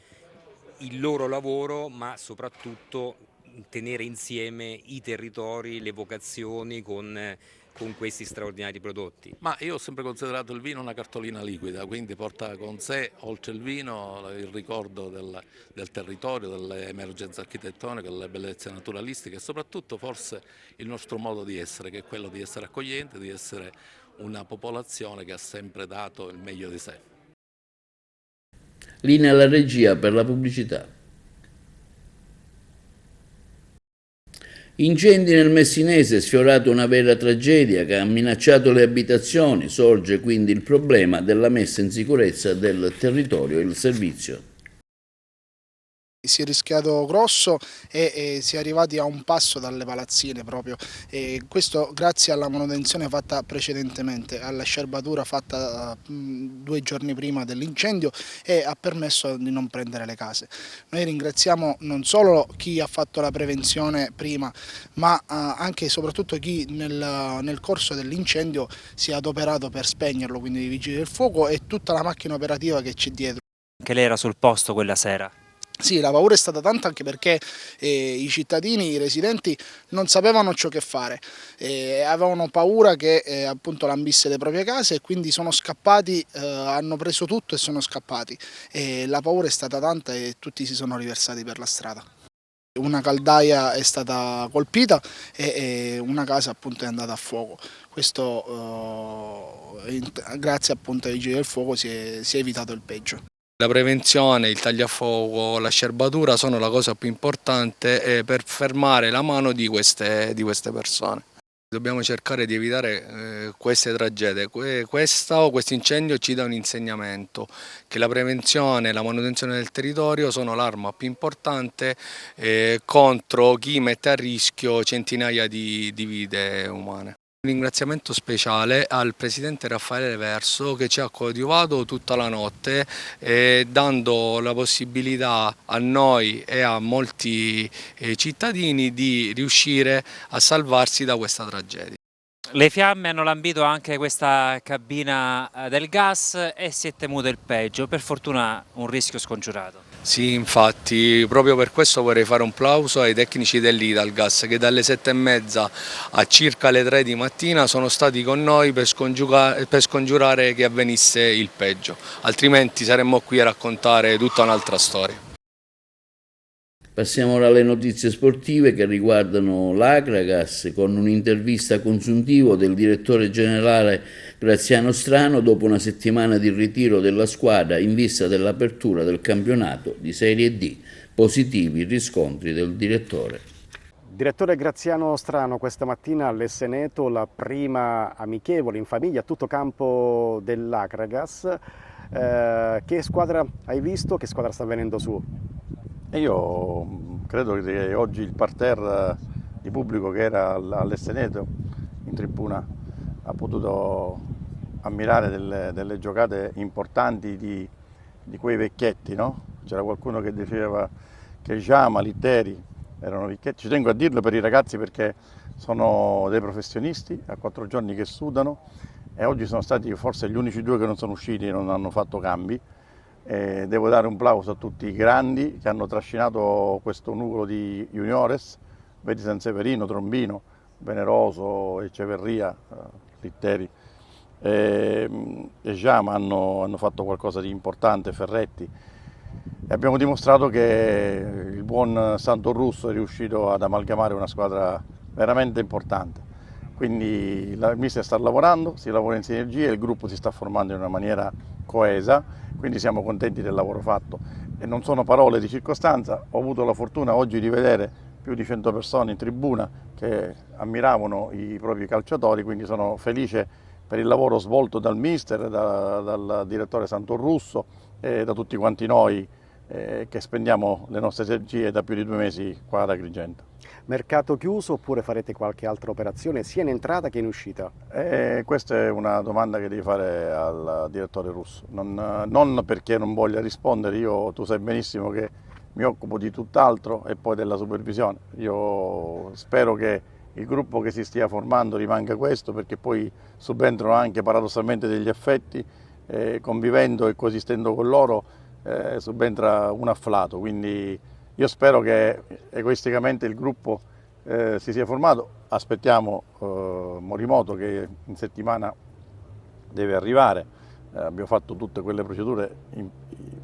il loro lavoro, ma soprattutto tenere insieme i territori, le vocazioni con questi straordinari prodotti. Ma io ho sempre considerato il vino una cartolina liquida, quindi porta con sé, oltre il vino, il ricordo del territorio, delle emergenze architettoniche, delle bellezze naturalistiche e soprattutto forse il nostro modo di essere, che è quello di essere accogliente, di essere una popolazione che ha sempre dato il meglio di sé. Linea alla regia per la pubblicità. Incendi nel Messinese, sfiorato una vera tragedia che ha minacciato le abitazioni, sorge quindi il problema della messa in sicurezza del territorio e il servizio. Si è rischiato grosso e si è arrivati a un passo dalle palazzine proprio, e questo grazie alla manutenzione fatta precedentemente, alla scerbatura fatta 2 giorni prima dell'incendio, e ha permesso di non prendere le case. Noi ringraziamo non solo chi ha fatto la prevenzione prima, ma anche e soprattutto chi nel corso dell'incendio si è adoperato per spegnerlo, quindi i vigili del fuoco e tutta la macchina operativa che c'è dietro. Anche lei era sul posto quella sera? Sì, la paura è stata tanta anche perché i cittadini, i residenti non sapevano ciò che fare, avevano paura che appunto lambisse le proprie case e quindi sono scappati, hanno preso tutto e sono scappati. La paura è stata tanta e tutti si sono riversati per la strada. Una caldaia è stata colpita e una casa appunto è andata a fuoco. Questo grazie appunto ai vigili del fuoco si è evitato il peggio. La prevenzione, il tagliafuoco, la scerbatura sono la cosa più importante per fermare la mano di queste persone. Dobbiamo cercare di evitare queste tragedie. Questo incendio ci dà un insegnamento, che la prevenzione e la manutenzione del territorio sono l'arma più importante contro chi mette a rischio centinaia di vite umane. Un ringraziamento speciale al presidente Raffaele Verso che ci ha coadiuvato tutta la notte dando la possibilità a noi e a molti cittadini di riuscire a salvarsi da questa tragedia. Le fiamme hanno lambito anche questa cabina del gas e si è temuto il peggio, per fortuna un rischio scongiurato. Sì, infatti, proprio per questo vorrei fare un plauso ai tecnici dell'Italgas che dalle 7:30 a circa le 3 di mattina sono stati con noi per scongiurare che avvenisse il peggio, altrimenti saremmo qui a raccontare tutta un'altra storia. Passiamo ora alle notizie sportive che riguardano l'Akragas, con un'intervista a consuntivo del direttore generale Graziano Strano dopo una settimana di ritiro della squadra in vista dell'apertura del campionato di Serie D. Positivi i riscontri del direttore. Direttore Graziano Strano, questa mattina all'Esseneto la prima amichevole in famiglia a tutto campo dell'Akragas. Che squadra hai visto? Che squadra sta venendo su? Io credo che oggi il parterre di pubblico che era all'Esseneto in tribuna ha potuto ammirare delle giocate importanti di quei vecchietti, no? C'era qualcuno che diceva che Giama, Litteri erano vecchietti, ci tengo a dirlo per i ragazzi perché sono dei professionisti, a 4 giorni che sudano e oggi sono stati forse gli unici 2 che non sono usciti e non hanno fatto cambi. Devo dare un plauso a tutti i grandi che hanno trascinato questo nucleo di juniores, vedi Sanseverino, Trombino, Veneroso, Eceverria, Litteri e Giama hanno fatto qualcosa di importante, Ferretti, e abbiamo dimostrato che il buon Santorusso è riuscito ad amalgamare una squadra veramente importante. Quindi il mister sta lavorando, si lavora in sinergia, il gruppo si sta formando in una maniera coesa, quindi siamo contenti del lavoro fatto. E non sono parole di circostanza, ho avuto la fortuna oggi di vedere più di 100 persone in tribuna che ammiravano i propri calciatori, quindi sono felice per il lavoro svolto dal mister, dal direttore Santorusso e da tutti quanti noi che spendiamo le nostre energie da più di 2 mesi qua ad Agrigento. Mercato chiuso oppure farete qualche altra operazione sia in entrata che in uscita? Questa è una domanda che devi fare al direttore Russo, non perché non voglia rispondere, tu sai benissimo che mi occupo di tutt'altro e poi della supervisione. Io spero che il gruppo che si stia formando rimanga questo, perché poi subentrano anche paradossalmente degli effetti, convivendo e coesistendo con loro subentra un afflato, quindi io spero che egoisticamente il gruppo si sia formato. Aspettiamo Morimoto che in settimana deve arrivare, abbiamo fatto tutte quelle procedure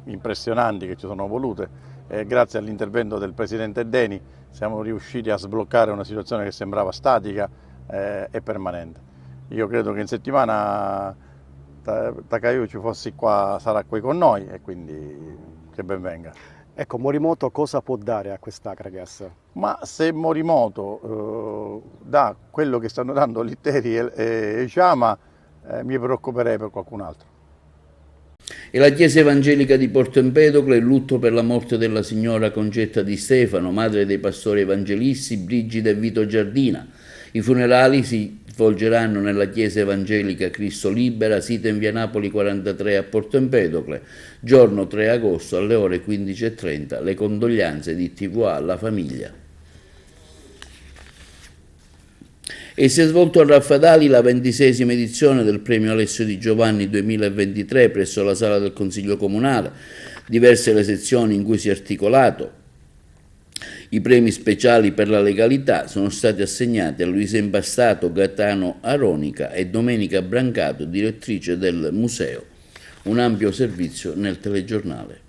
impressionanti che ci sono volute e grazie all'intervento del presidente Deni siamo riusciti a sbloccare una situazione che sembrava statica e permanente. Io credo che in settimana Takayuki fossi qua, sarà qui con noi e quindi che ben venga. Ecco, Morimoto cosa può dare a quest'Akragas? Ma se Morimoto dà quello che stanno dando Litteri e Giama, mi preoccuperei per qualcun altro. E la Chiesa Evangelica di Porto Empedocle è lutto per la morte della signora Concetta Di Stefano, madre dei pastori evangelisti Brigida e Vito Giardina. I funerali si svolgeranno nella Chiesa Evangelica Cristo Libera, sita in via Napoli 43 a Porto Empedocle, giorno 3 agosto alle ore 15:30. Le condoglianze di TVA alla famiglia. E si è svolto a Raffadali la 26ª edizione del Premio Alessio Di Giovanni 2023 presso la Sala del Consiglio Comunale. Diverse le sezioni in cui si è articolato. I premi speciali per la legalità sono stati assegnati a Luisa Impastato, Gaetano Aronica e Domenica Brancato, direttrice del museo. Un ampio servizio nel telegiornale.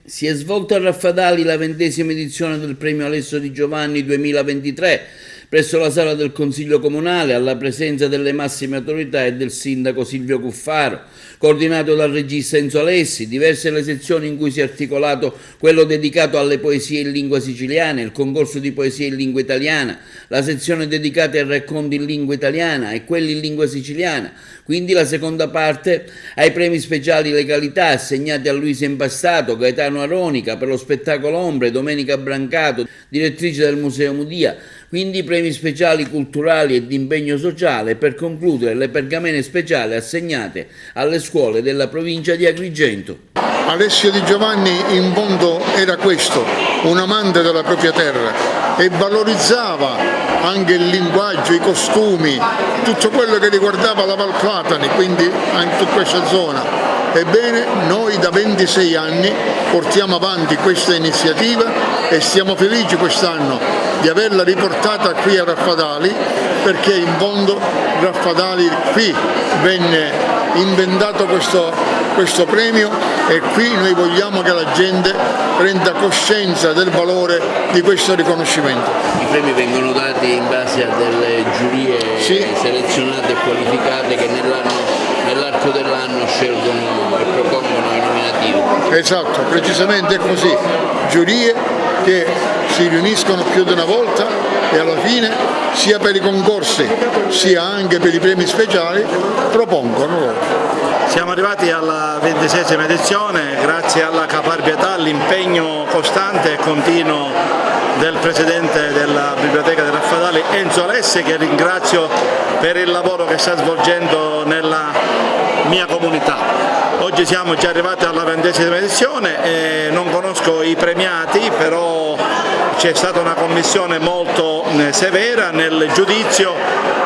Si è svolta a Raffadali la 20ª edizione del Premio Alessio Di Giovanni 2023 presso la Sala del Consiglio Comunale, alla presenza delle massime autorità e del sindaco Silvio Cuffaro, coordinato dal regista Enzo Alessi. Diverse le sezioni in cui si è articolato quello dedicato alle poesie in lingua siciliana, il concorso di poesie in lingua italiana, la sezione dedicata ai racconti in lingua italiana e quelli in lingua siciliana. Quindi la seconda parte ai premi speciali legalità assegnati a Luisa Impastato, Gaetano Aronica per lo spettacolo Ombre, Domenica Brancato, direttrice del Museo Mudia. Quindi i premi speciali culturali e di impegno sociale, per concludere le pergamene speciali assegnate alle scuole della provincia di Agrigento. Alessio Di Giovanni in fondo era questo, un amante della propria terra e valorizzava anche il linguaggio, i costumi, tutto quello che riguardava la Val Platani, quindi anche questa zona. Ebbene, noi da 26 anni portiamo avanti questa iniziativa e siamo felici quest'anno di averla riportata qui a Raffadali, perché in fondo Raffadali qui venne inventato questo premio e qui noi vogliamo che la gente prenda coscienza del valore di questo riconoscimento. I premi vengono dati in base a delle giurie selezionate e qualificate che nell'arco dell'anno scelgono e propongono i nominativi. Esatto, precisamente è così. Giurie che si riuniscono più di una volta e alla fine, sia per i concorsi sia anche per i premi speciali, propongono loro. Siamo arrivati alla 26ª edizione grazie alla caparbietà, all'impegno costante e continuo del Presidente della Biblioteca di Raffadali, Enzo Alessi, che ringrazio per il lavoro che sta svolgendo nella mia comunità. Oggi siamo già arrivati alla 20ª edizione e non conosco i premiati, però c'è stata una commissione molto severa nel giudizio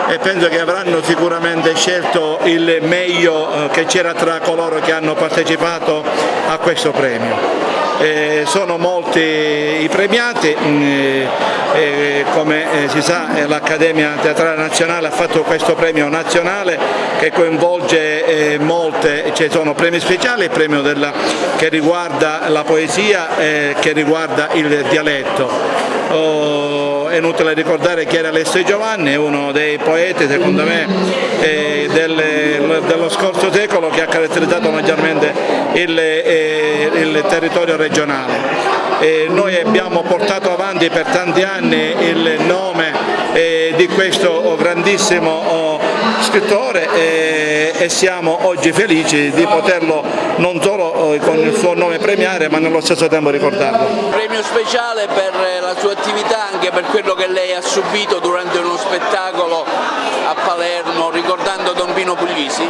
e penso che avranno sicuramente scelto il meglio che c'era tra coloro che hanno partecipato a questo premio. Sono molti i premiati, come si sa l'Accademia Teatrale Nazionale ha fatto questo premio nazionale che coinvolge molte, ci sono premi speciali, il premio che riguarda la poesia che riguarda il dialetto. È inutile ricordare chi era Alessio Di Giovanni, è uno dei poeti secondo me dello scorso secolo che ha caratterizzato maggiormente il territorio regionale. Noi abbiamo portato avanti per tanti anni il nome di questo grandissimo scrittore e siamo oggi felici di poterlo non solo con il suo nome premiare ma nello stesso tempo ricordarlo. Premio speciale per la sua attività, anche per quello che lei ha subito durante uno spettacolo a Palermo ricordando Don Pino Puglisi?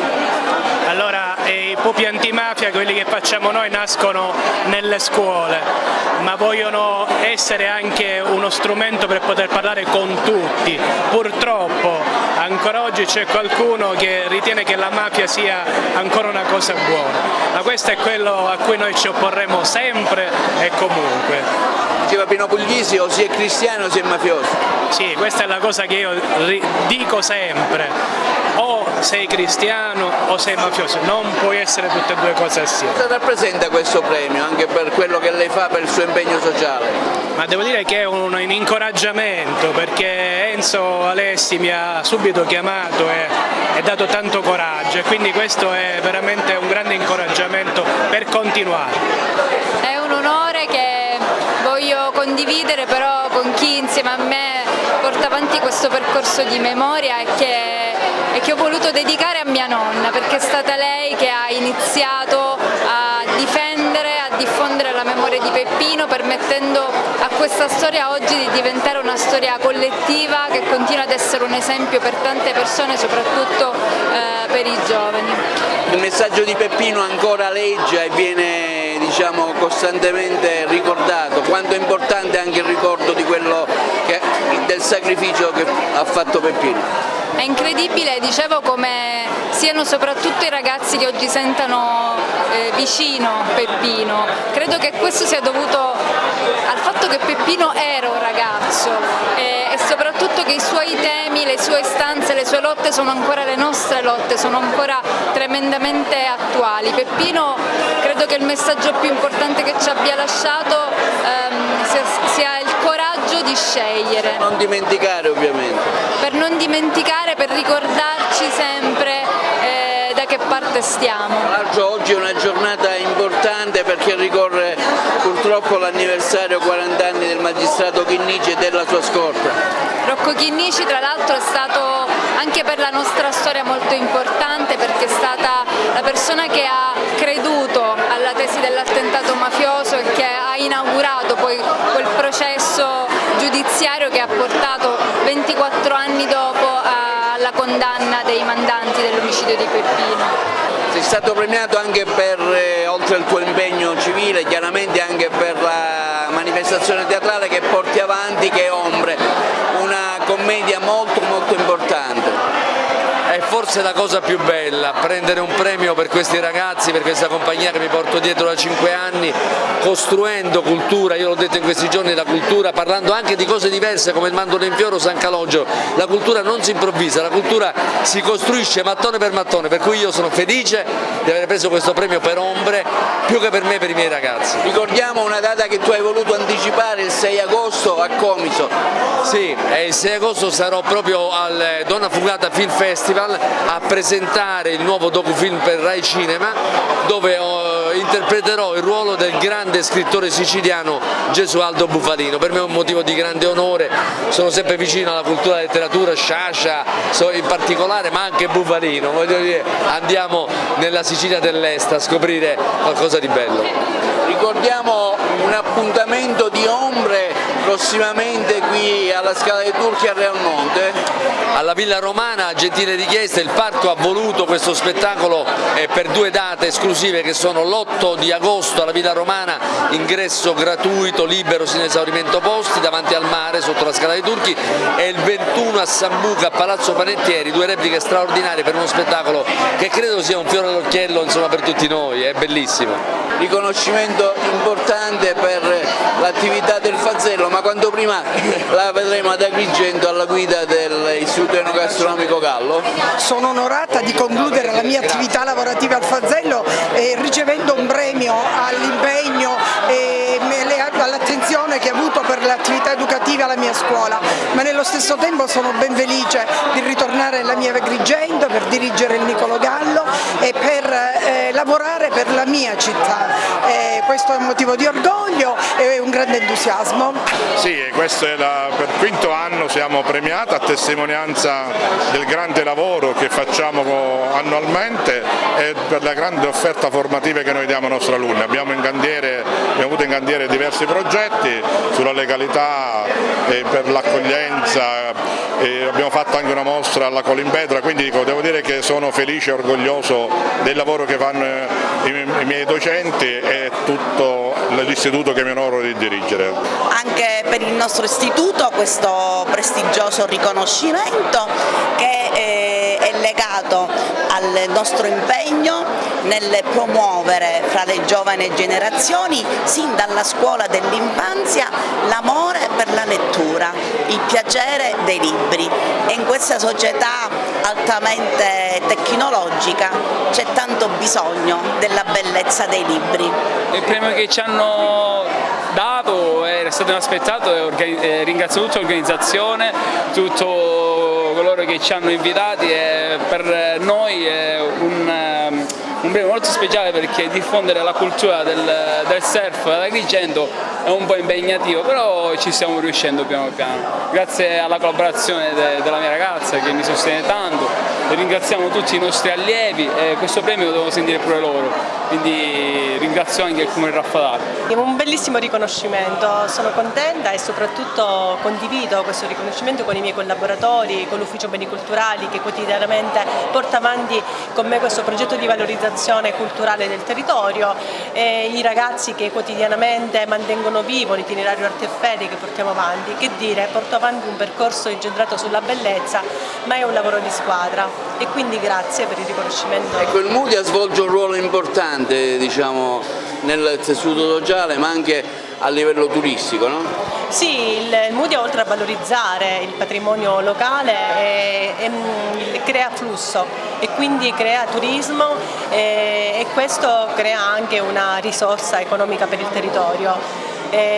Allora, i pupi antimafia, quelli che facciamo noi, nascono nelle scuole, ma vogliono essere anche uno strumento per poter parlare con tutti. Purtroppo ancora oggi c'è qualcuno che ritiene che la mafia sia ancora una cosa buona, ma questo è quello a cui noi ci opporremo sempre e comunque. Diceva Pino Puglisi, o si è cristiano o si è mafioso. Sì, questa è la cosa che io dico sempre, o sei cristiano o sei mafioso, non puoi essere tutte e due cose assieme. Cosa rappresenta questo premio, anche per quello che lei fa per il suo impegno sociale? Ma devo dire che è un incoraggiamento, perché Enzo Alessi mi ha subito chiamato e dato tanto coraggio, e quindi questo è veramente un grande incoraggiamento per continuare. È un onore che voglio condividere però con chi insieme a me porta avanti questo percorso di memoria e che ho voluto dedicare a mia nonna, perché è stata lei che ha iniziato a difendere, a diffondere la memoria di Peppino, permettendo a questa storia oggi di diventare una storia collettiva che continua ad essere un esempio per tante persone, soprattutto per i giovani. Il messaggio di Peppino ancora legge e viene costantemente ricordato. Quanto è importante anche il ricordo di del sacrificio che ha fatto Peppino. È incredibile, dicevo, come siano soprattutto i ragazzi che oggi sentono vicino Peppino. Credo che questo sia dovuto al fatto che Peppino era un ragazzo e soprattutto che i suoi temi, le sue istanze, le sue lotte sono ancora le nostre lotte, sono ancora tremendamente attuali. Peppino, credo che il messaggio più importante che ci abbia lasciato sia il coraggio di scegliere. Non dimenticare, ovviamente. Per non dimenticare, per ricordarci sempre da che parte stiamo. Tra l'altro oggi è una giornata importante perché ricorre purtroppo l'anniversario 40 anni del magistrato Chinnici e della sua scorta. Rocco Chinnici, tra l'altro, è stato anche per la nostra storia molto importante perché è stata la persona che ha creduto alla tesi dell'attentato mafioso e che ha inaugurato poi quel processo giudiziario che ha portato 24 anni dopo alla condanna dei mandanti dell'omicidio di Peppino. Sei stato premiato anche per, oltre al tuo impegno civile, chiaramente anche per la manifestazione teatrale che porti avanti, che è Ombre, una commedia molto importante. È forse la cosa più bella, prendere un premio per questi ragazzi, per questa compagnia che mi porto dietro da 5 anni, costruendo cultura. Io l'ho detto in questi giorni, la cultura, parlando anche di cose diverse come il mandorlo in fiore o San Calogero, la cultura non si improvvisa, la cultura si costruisce mattone per mattone, per cui io sono felice di aver preso questo premio per Ombre, più che per me, per i miei ragazzi. Ricordiamo una data che tu hai voluto anticipare, il 6 agosto a Comiso. Sì, il 6 agosto sarò proprio al Donna Fugata Film Festival a presentare il nuovo docufilm per Rai Cinema, dove interpreterò il ruolo del grande scrittore siciliano Gesualdo Bufalino. Per me è un motivo di grande onore, sono sempre vicino alla cultura, alla letteratura, Sciascia in particolare, ma anche Bufalino. Voglio dire, andiamo nella Sicilia dell'Est a scoprire qualcosa di bello. Ricordiamo un appuntamento di Ombre prossimamente qui alla Scala dei Turchi a Realmonte. Alla Villa Romana, a gentile richiesta, il Parco ha voluto questo spettacolo per 2 date esclusive che sono l'8 di agosto alla Villa Romana, ingresso gratuito, libero, sin esaurimento posti, davanti al mare sotto la Scala dei Turchi, e il 21 a Sambuca a Palazzo Panettieri, 2 repliche straordinarie per uno spettacolo che credo sia un fiore all'occhiello, insomma, per tutti noi, è bellissimo. Riconoscimento importante per l'attività del Fazzello, ma quanto prima la vedremo ad Agrigento alla guida dell'Istituto Enogastronomico Gallo. Sono onorata di concludere la mia attività lavorativa al Fazzello ricevendo un premio all'impegno e all'attenzione che ho avuto per le attività educative alla mia scuola, ma nello stesso tempo sono ben felice di ritornare alla mia Agrigento per dirigere il Niccolò Gallo e per lavorare per la mia città. Questo è un motivo di orgoglio e un grande entusiasmo. Sì, questo è per il 5º anno siamo premiati a testimonianza del grande lavoro che facciamo annualmente e per la grande offerta formativa che noi diamo ai nostri alunni. Abbiamo avuto in cantiere diversi progetti sulla legalità e per l'accoglienza, e abbiamo fatto anche una mostra alla Colimpetra, quindi devo dire che sono felice e orgoglioso del lavoro che fanno i miei docenti e tutto l'istituto che mi onoro di dirigere. Anche per il nostro istituto questo prestigioso riconoscimento che è legato al nostro impegno nel promuovere fra le giovani generazioni, sin dalla scuola dell'infanzia, l'amore per la lettura, il piacere dei libri, e in questa società altamente tecnologica c'è tanto bisogno della bellezza dei libri. Il premio che ci hanno dato era stato inaspettato e ringrazio tutta l'organizzazione, tutto coloro che ci hanno invitati, e per noi è un premio molto speciale perché diffondere la cultura del surf ad Agrigento è un po' impegnativo, però ci stiamo riuscendo piano piano, grazie alla collaborazione della mia ragazza che mi sostiene tanto, ringraziamo tutti i nostri allievi e questo premio lo devono sentire pure loro, quindi ringrazio anche il Comune di Raffadali. È un bellissimo riconoscimento, sono contenta e soprattutto condivido questo riconoscimento con i miei collaboratori, con l'Ufficio Beni Culturali che quotidianamente porta avanti con me questo progetto di valorizzazione culturale del territorio, e i ragazzi che quotidianamente mantengono vivo l'itinerario Arte e Fede che portiamo avanti. Che dire, porto avanti un percorso incentrato sulla bellezza, ma è un lavoro di squadra e quindi grazie per il riconoscimento. Ecco, il Mudia svolge un ruolo importante, diciamo, nel tessuto sociale ma anche a livello turistico, no? Sì, il Mudia oltre a valorizzare il patrimonio locale crea flusso e quindi crea turismo e questo crea anche una risorsa economica per il territorio.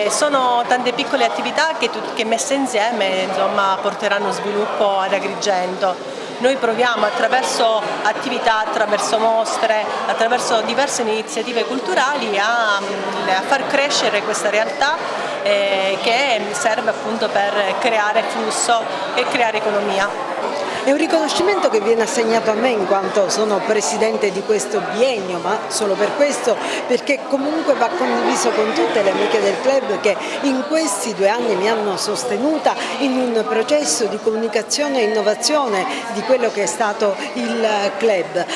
Sono tante piccole attività che messe insieme, insomma, porteranno sviluppo ad Agrigento. Noi proviamo attraverso attività, attraverso mostre, attraverso diverse iniziative culturali a far crescere questa realtà che serve appunto per creare flusso e creare economia. È un riconoscimento che viene assegnato a me in quanto sono presidente di questo biennio, ma solo per questo, perché comunque va condiviso con tutte le amiche del club che in questi 2 anni mi hanno sostenuta in un processo di comunicazione e innovazione di quello che è stato il club.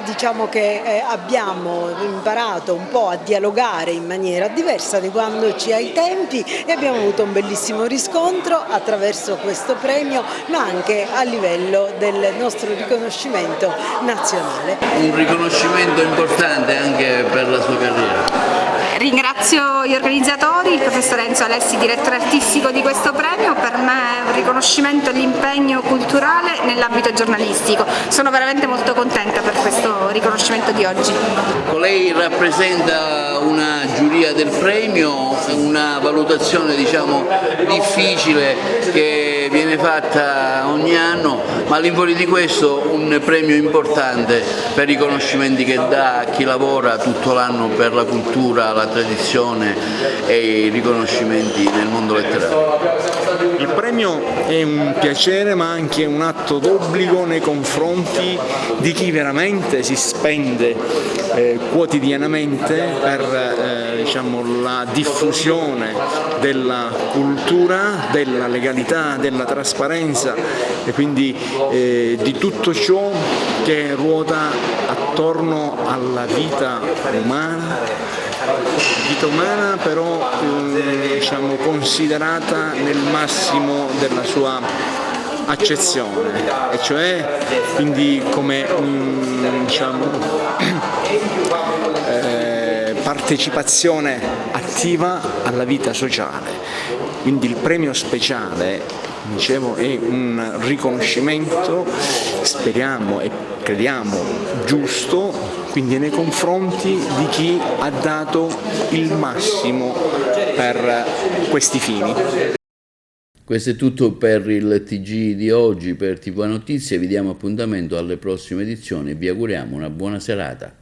Diciamo che abbiamo imparato un po' a dialogare in maniera diversa di quando ci ai tempi e abbiamo avuto un bellissimo riscontro attraverso questo premio, ma anche a livello del nostro riconoscimento nazionale. Un riconoscimento importante anche per la sua carriera. Ringrazio gli organizzatori, il professor Enzo Alessi, direttore artistico di questo premio. Per me è un riconoscimento all'impegno culturale nell'ambito giornalistico. Sono veramente molto contenta per questo riconoscimento di oggi. Lei rappresenta una giuria del premio, una valutazione diciamo difficile che viene fatta ogni anno, ma all'infuori di questo un premio importante per i riconoscimenti che dà a chi lavora tutto l'anno per la cultura, la tradizione e i riconoscimenti nel mondo letterario. Il premio è un piacere ma anche un atto d'obbligo nei confronti di chi veramente si spende quotidianamente per diciamo, la diffusione della cultura, della legalità, della trasparenza e quindi di tutto ciò che ruota attorno alla vita umana però diciamo, considerata nel massimo della sua accezione, e cioè quindi come diciamo, partecipazione attiva alla vita sociale. Quindi il premio speciale, dicevo, è un riconoscimento, speriamo e crediamo giusto, quindi nei confronti di chi ha dato il massimo per questi fini. Questo è tutto per il TG di oggi, per TV Notizie. Vi diamo appuntamento alle prossime edizioni e vi auguriamo una buona serata.